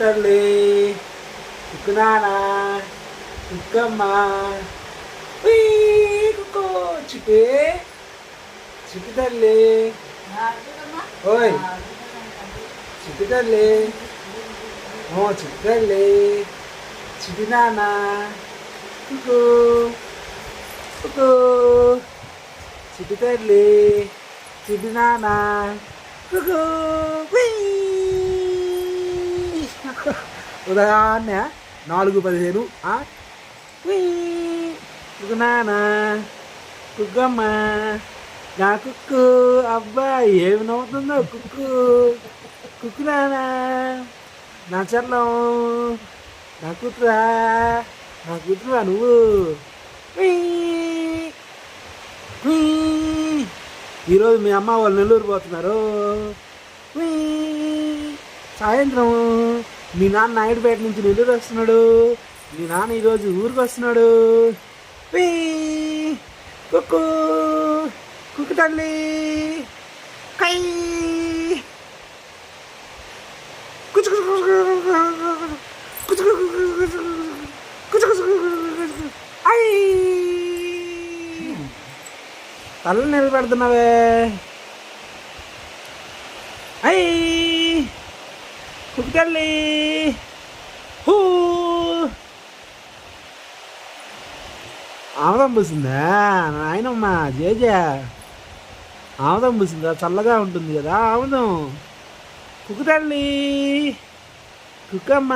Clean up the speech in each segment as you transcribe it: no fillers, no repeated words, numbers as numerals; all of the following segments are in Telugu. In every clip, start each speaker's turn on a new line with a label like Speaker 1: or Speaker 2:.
Speaker 1: తల్లి కుక్కు నాన్న కుక్కమ్మ కుక్కో చిట్టి చిట్టి తల్లి ఓయ్ చిట్టి తల్లి చిట్టి తల్లి చిట్టి నాన్న కుక్కు కుక్కు చిట్టి తల్లి చిట్టి నాన్న కుక్కు ఉదయాన్నే 4:15 కుక్కు నాన్న కుక్కమ్మ నా కుక్కు అబ్బాయి ఏమి నవ్వుతుందో కుక్కు కుక్కు నాన్న నా చల్లం నా కూతురా నువ్వు ఈరోజు మీ అమ్మ వాళ్ళు నెల్లూరు పోతున్నారు. సాయంత్రం మీ నాన్న నాయుడుపేట నుంచి నెల్లూరు వస్తున్నాడు. మీ నాన్న ఈరోజు ఊరికి వస్తున్నాడు. కుక్కు కుక్కు తల్లి కై తల్లి నిలబెడుతున్నావే అయ్యి కుక్కు తల్లి ఆముదం పూసిందా నాయనమ్మ జేజే ఆముదం పూసిందా చల్లగా ఉంటుంది కదా ఆముదం కుక్కు తల్లి కుక్కమ్మ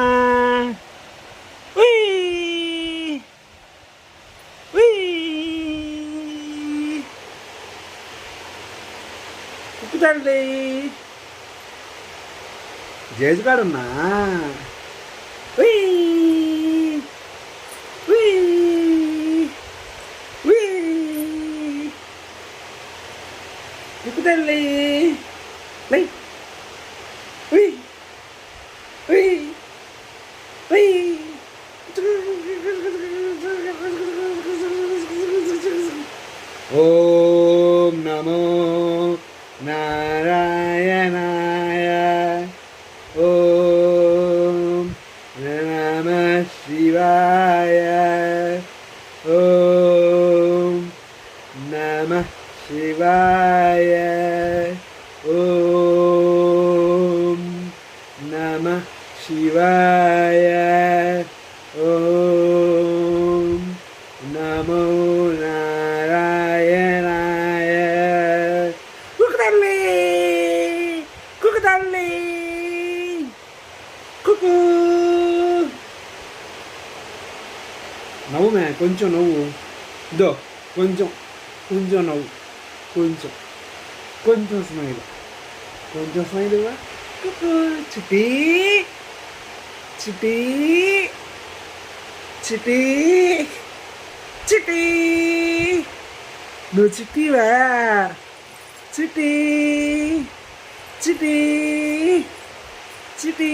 Speaker 1: కుక్కు తల్లి జేజుగాడున్నా కుక్కు తల్లి ఓం నమో నారాయణాయ ఓం నమః శివాయ ఓం నమః శివాయ ఓం నమః శివాయ ఓం నమో నారాయణాయ కుక్కు తల్లి కుక్కు తల్లి కుక్కు నవ్వు మే కొంచెం నవ్వు ఇదో కొంచెం కొంచెం నవ్వు కొంచెం స్మైల్ కుక్కు చిట్టి చిట్టి చిట్టి చిట్టి నువ్వు చిట్టివా చిట్టి చిట్టి చిట్టి